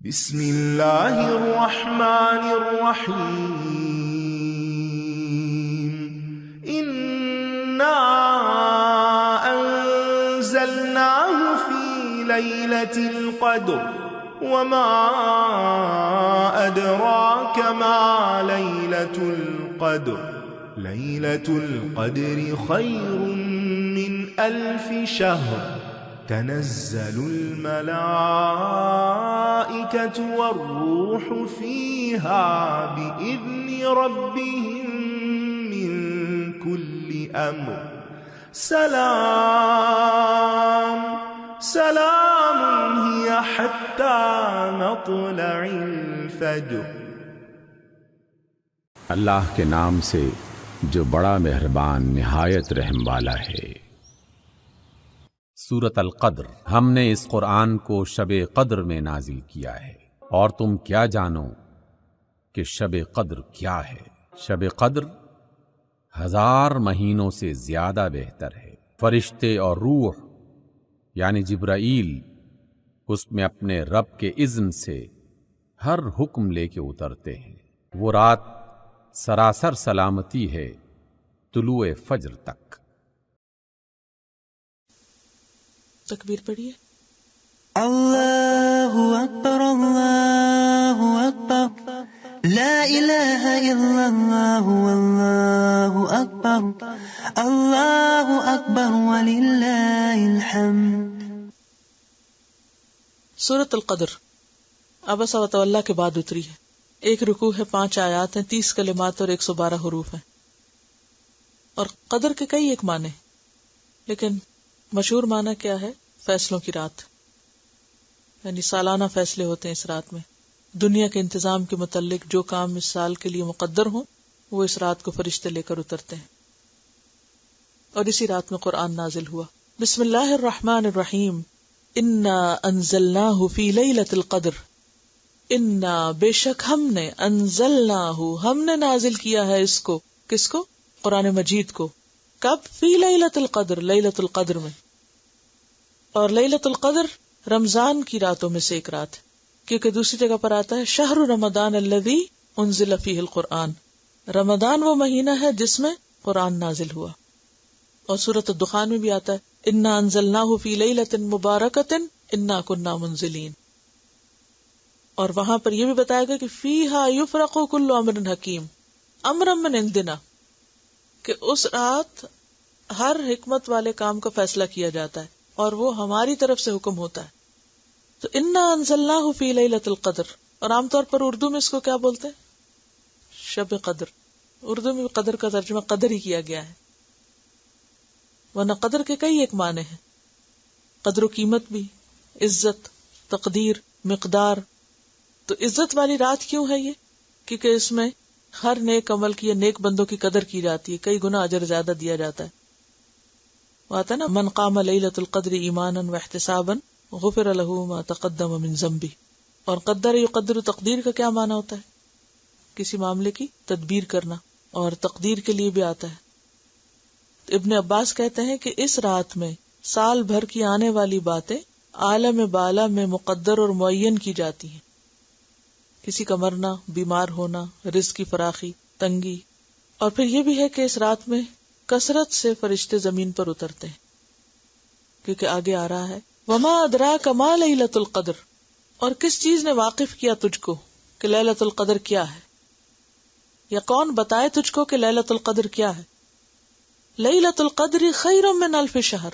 بسم اللہ الرحمن الرحیم انا انزلناہ فی لیلۃ القدر وما ادراک ما لیلۃ القدر لیلۃ القدر خیر من الف شہر تنزل الملائکۃ والروح فیہا بإذن ربہم من کل امر سلام ہی حتی مطلع الفجر۔ اللہ کے نام سے جو بڑا مہربان نہایت رحم والا ہے۔ سورۃ القدر۔ ہم نے اس قرآن کو شب قدر میں نازل کیا ہے، اور تم کیا جانو کہ شب قدر کیا ہے؟ شب قدر 1000 مہینوں سے زیادہ بہتر ہے۔ فرشتے اور روح یعنی جبرائیل اس میں اپنے رب کے اذن سے ہر حکم لے کے اترتے ہیں۔ وہ رات سراسر سلامتی ہے طلوع فجر تک۔ تکبیر پڑھیے۔ اللہ اکبر اللہ اکبر لا الہ الا اللہ واللہ اکبر وللہ الحمد۔ سورۃ القدر عبس و تولی کے بعد اتری ہے۔ ایک رکوع ہے، 5 آیات ہیں، 30 کلمات اور 112 حروف ہیں۔ اور قدر کے کئی ایک معنی، لیکن مشہور معنی کیا ہے؟ فیصلوں کی رات، یعنی سالانہ فیصلے ہوتے ہیں اس رات میں۔ دنیا کے انتظام کے متعلق جو کام اس سال کے لیے مقدر ہوں وہ اس رات کو فرشتے لے کر اترتے ہیں، اور اسی رات میں قرآن نازل ہوا۔ بسم اللہ الرحمن الرحیم۔ انا انزلناہ فی لیلۃ القدر۔ انا بے شک ہم نے، انزلناہ ہم نے نازل کیا ہے اس کو، کس کو؟ قرآن مجید کو۔ کب؟ فی لیلۃ القدر، لیلۃ القدر میں۔ اور لیلۃ القدر رمضان کی راتوں میں سے ایک رات ہے، کیونکہ دوسری جگہ پر آتا ہے شہر رمضان الذی انزل فیہ القرآن۔ رمضان وہ مہینہ ہے جس میں قرآن نازل ہوا۔ اور سورۃ الدخان میں بھی آتا ہے انا انزلناہ فی لیلۃ مبارکۃ انا کنا منزلین۔ اور وہاں پر یہ بھی بتایا گیا کہ فیہا یفرق کل امر حکیم امرا من عندنا، کہ اس رات ہر حکمت والے کام کا فیصلہ کیا جاتا ہے اور وہ ہماری طرف سے حکم ہوتا ہے۔ تو انا انزلناہ فی لیلۃ القدر، اور عام طور پر اردو میں اس کو کیا بولتے ہیں؟ شب قدر۔ اردو میں قدر کا ترجمہ قدر ہی کیا گیا ہے، ورنہ قدر کے کئی ایک معنی ہیں۔ قدر و قیمت بھی، عزت، تقدیر، مقدار۔ تو عزت والی رات کیوں ہے یہ؟ کیونکہ اس میں ہر نیک عمل کی یا نیک بندوں کی قدر کی جاتی ہے، کئی گنا اجر زیادہ دیا جاتا ہے۔ وہ آتا ہے نا من قام لیلۃ القدر ایمانا واحتسابا غفر له ما تقدم من ذنبہ۔ اور قدر یقدر، تقدیر کا کیا معنی ہوتا ہے؟ کسی معاملے کی تدبیر کرنا، اور تقدیر کے لیے بھی آتا ہے۔ ابن عباس کہتے ہیں کہ اس رات میں سال بھر کی آنے والی باتیں عالم بالا میں مقدر اور معین کی جاتی ہیں۔ کسی کا مرنا، بیمار ہونا، رزق کی فراخی، تنگی۔ اور پھر یہ بھی ہے کہ اس رات میں کثرت سے فرشتے زمین پر اترتے ہیں، کیونکہ آگے آ رہا ہے وما ادراک ما لیلۃ القدر۔ اور کس چیز نے واقف کیا تجھ کو کہ لیلۃ القدر کیا ہے، یا کون بتائے تجھ کو کہ لیلۃ القدر کیا ہے؟ لیلۃ القدر خیر من الف شہر،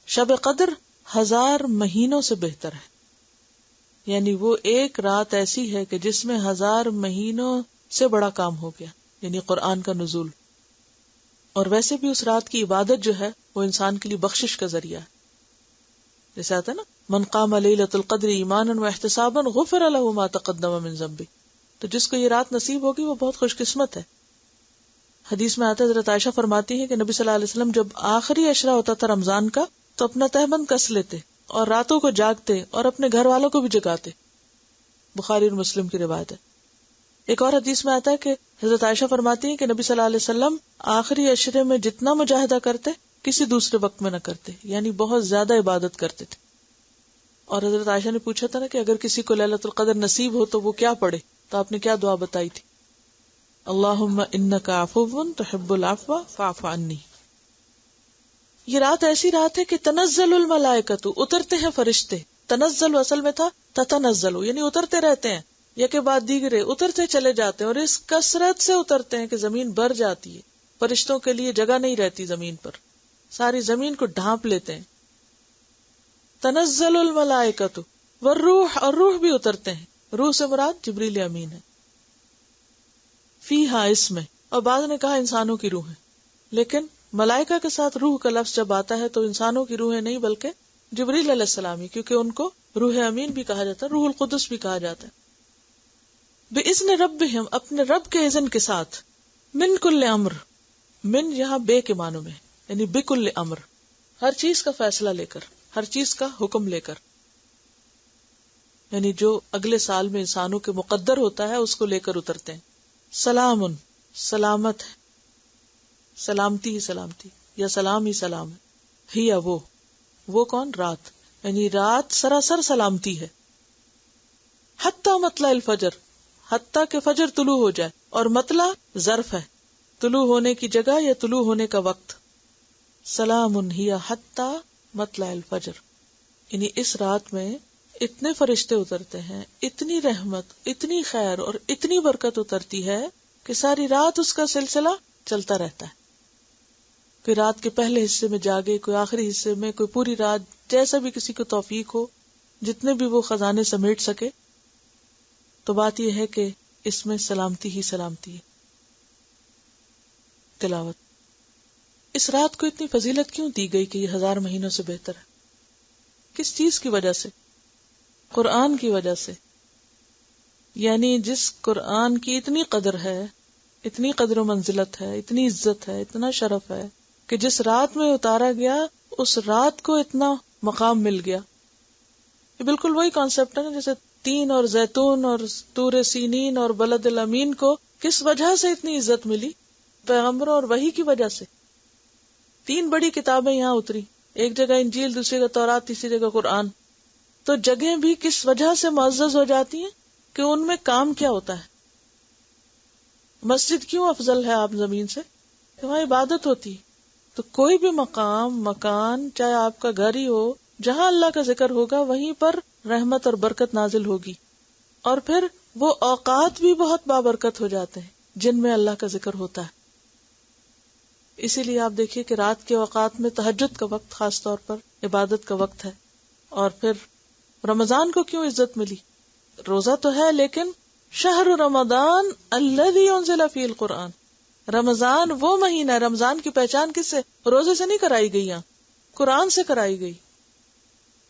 شب قدر 1000 مہینوں سے بہتر ہے۔ یعنی وہ ایک رات ایسی ہے کہ جس میں 1000 مہینوں سے بڑا کام ہو گیا، یعنی قرآن کا نزول۔ اور ویسے بھی اس رات کی عبادت جو ہے وہ انسان کے لیے بخشش کا ذریعہ ہے، جیسے آتا ہے نا من قام لیلۃ القدر ایمانا واحتسابا غفر له ما تقدم من ذنبہ۔ تو جس کو یہ رات نصیب ہوگی وہ بہت خوش قسمت ہے۔ حدیث میں آتا ہے، حضرت عائشہ فرماتی ہے کہ نبی صلی اللہ علیہ وسلم جب آخری عشرہ ہوتا تھا رمضان کا تو اپنا تہبند کس لیتے اور راتوں کو جاگتے اور اپنے گھر والوں کو بھی جگاتے۔ بخاری اور مسلم کی روایت ہے۔ ایک اور حدیث میں آتا ہے کہ حضرت عائشہ فرماتی ہیں کہ نبی صلی اللہ علیہ وسلم آخری عشرے میں جتنا مجاہدہ کرتے کسی دوسرے وقت میں نہ کرتے، یعنی بہت زیادہ عبادت کرتے تھے۔ اور حضرت عائشہ نے پوچھا تھا نا کہ اگر کسی کو لیلۃ القدر نصیب ہو تو وہ کیا پڑھے، تو آپ نے کیا دعا بتائی تھی؟ اللہم انک عفو تحب العفو فاعف عنی. یہ رات ایسی رات ہے کہ تنزل الملائکۃ، اترتے ہیں فرشتے. تنزل اصل میں تھا تتنزل، یعنی اترتے رہتے ہیں، یک بعد دیگرے اترتے چلے جاتے ہیں، اور اس کثرت سے اترتے ہیں کہ زمین بھر جاتی ہے. فرشتوں کے لیے جگہ نہیں رہتی زمین پر، ساری زمین کو ڈھانپ لیتے ہیں. تنزل الملائکۃ والروح، اور روح بھی اترتے ہیں. روح سے مراد جبریل امین ہے. فیہا، اس میں، اور بعض نے کہا انسانوں کی روح ہے، لیکن ملائکہ کے ساتھ روح کا لفظ جب آتا ہے تو انسانوں کی روحیں نہیں بلکہ جبریل علیہ السلام ہی، کیونکہ ان کو روح امین بھی کہا جاتا ہے، روح القدس بھی کہا جاتا ہے. بِإِذْنِ رَبِّهِمْ، اپنے رب کے اذن کے ساتھ. من کل امر، من یہاں بے کے معنوں میں، یعنی بکل امر، ہر چیز کا فیصلہ لے کر، ہر چیز کا حکم لے کر، یعنی جو اگلے سال میں انسانوں کے مقدر ہوتا ہے اس کو لے کر اترتے ہیں. سلام، سلامت ہے، سلامتی ہی سلامتی، یا سلام ہی سلام ہے. ہی وہ کون؟ رات، یعنی رات سراسر سلامتی ہے. حتی مطلع الفجر، حتی کہ فجر طلوع ہو جائے، اور مطلع ظرف ہے، طلوع ہونے کی جگہ یا طلوع ہونے کا وقت. سلام ہی حتی مطلع الفجر، یعنی اس رات میں اتنے فرشتے اترتے ہیں، اتنی رحمت، اتنی خیر اور اتنی برکت اترتی ہے کہ ساری رات اس کا سلسلہ چلتا رہتا ہے. کوئی رات کے پہلے حصے میں جاگے، کوئی آخری حصے میں، کوئی پوری رات، جیسا بھی کسی کو توفیق ہو، جتنے بھی وہ خزانے سمیٹ سکے. تو بات یہ ہے کہ اس میں سلامتی ہی سلامتی ہے. تلاوت. اس رات کو اتنی فضیلت کیوں دی گئی کہ یہ 1000 مہینوں سے بہتر ہے؟ کس چیز کی وجہ سے؟ قرآن کی وجہ سے. یعنی جس قرآن کی اتنی قدر ہے، اتنی قدر و منزلت ہے، اتنی عزت ہے، اتنا شرف ہے کہ جس رات میں اتارا گیا اس رات کو اتنا مقام مل گیا. یہ بالکل وہی کانسیپٹ ہے نا جیسے تین اور زیتون اور طور سینین اور بلد الامین کو کس وجہ سے اتنی عزت ملی؟ پیغمبروں اور وحی کی وجہ سے. 3 بڑی کتابیں یہاں اتری، ایک جگہ انجیل، دوسری جگہ تورات، تیسری جگہ قرآن. تو جگہیں بھی کس وجہ سے معزز ہو جاتی ہیں کہ ان میں کام کیا ہوتا ہے. مسجد کیوں افضل ہے آپ زمین سے؟ کہ وہاں عبادت ہوتی. تو کوئی بھی مقام، مکان، چاہے آپ کا گھر ہی ہو، جہاں اللہ کا ذکر ہوگا وہیں پر رحمت اور برکت نازل ہوگی. اور پھر وہ اوقات بھی بہت بابرکت ہو جاتے ہیں جن میں اللہ کا ذکر ہوتا ہے. اسی لیے آپ دیکھیے کہ رات کے اوقات میں تہجد کا وقت خاص طور پر عبادت کا وقت ہے. اور پھر رمضان کو کیوں عزت ملی؟ روزہ تو ہے لیکن شہر رمضان الذی انزل فیہ القرآن، رمضان وہ مہینہ ہے. رمضان کی پہچان کس سے؟ روزے سے نہیں کرائی گئی، یہاں قرآن سے کرائی گئی.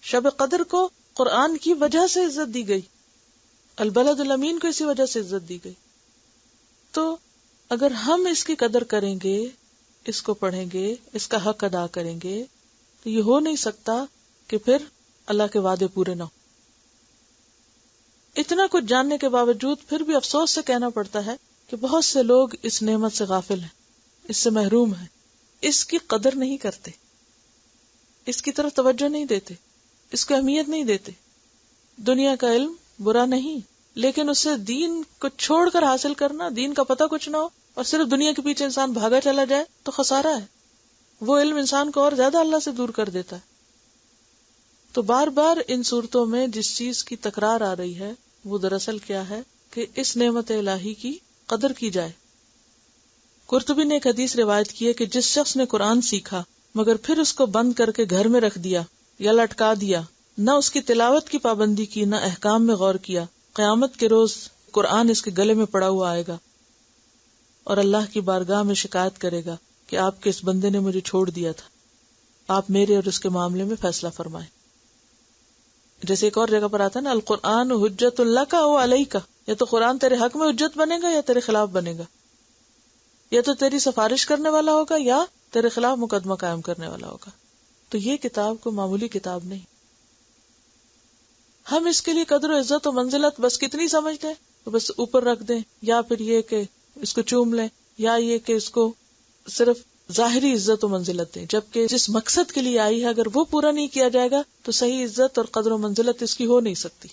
شب قدر کو قرآن کی وجہ سے عزت دی گئی، البلد الامین کو اسی وجہ سے عزت دی گئی. تو اگر ہم اس کی قدر کریں گے، اس کو پڑھیں گے، اس کا حق ادا کریں گے، تو یہ ہو نہیں سکتا کہ پھر اللہ کے وعدے پورے نہ ہو. اتنا کچھ جاننے کے باوجود پھر بھی افسوس سے کہنا پڑتا ہے کہ بہت سے لوگ اس نعمت سے غافل ہیں، اس سے محروم ہیں، اس کی قدر نہیں کرتے، اس کی طرف توجہ نہیں دیتے، اس کو اہمیت نہیں دیتے. دنیا کا علم برا نہیں، لیکن اسے دین کو چھوڑ کر حاصل کرنا، دین کا پتہ کچھ نہ ہو اور صرف دنیا کے پیچھے انسان بھاگا چلا جائے تو خسارہ ہے. وہ علم انسان کو اور زیادہ اللہ سے دور کر دیتا ہے. تو بار بار ان صورتوں میں جس چیز کی تکرار آ رہی ہے وہ دراصل کیا ہے کہ اس نعمت الہی کی قدر کی جائے. قرطبی نے ایک حدیث روایت کی ہے کہ جس شخص نے قرآن سیکھا مگر پھر اس کو بند کر کے گھر میں رکھ دیا یا لٹکا دیا، نہ اس کی تلاوت کی پابندی کی، نہ احکام میں غور کیا، قیامت کے روز قرآن اس کے گلے میں پڑا ہوا آئے گا اور اللہ کی بارگاہ میں شکایت کرے گا کہ آپ کے اس بندے نے مجھے چھوڑ دیا تھا، آپ میرے اور اس کے معاملے میں فیصلہ فرمائیں. جیسے ایک اور جگہ پر آتا ہے نا، القرآن حجت لک او علیک، یا تو قرآن تیرے حق میں حجت بنے گا یا تیرے خلاف بنے گا، یا تو تیری سفارش کرنے والا ہوگا یا تیرے خلاف مقدمہ قائم کرنے والا ہوگا. تو یہ کتاب کو معمولی کتاب نہیں. ہم اس کے لیے قدر و عزت و منزلت بس کتنی سمجھتے ہیں تو بس اوپر رکھ دیں، یا پھر یہ کہ اس کو چوم لیں، یا یہ کہ اس کو صرف ظاہری عزت و منزلت دیں، جبکہ جس مقصد کے لیے آئی ہے اگر وہ پورا نہیں کیا جائے گا تو صحیح عزت اور قدر و منزلت اس کی ہو نہیں سکتی۔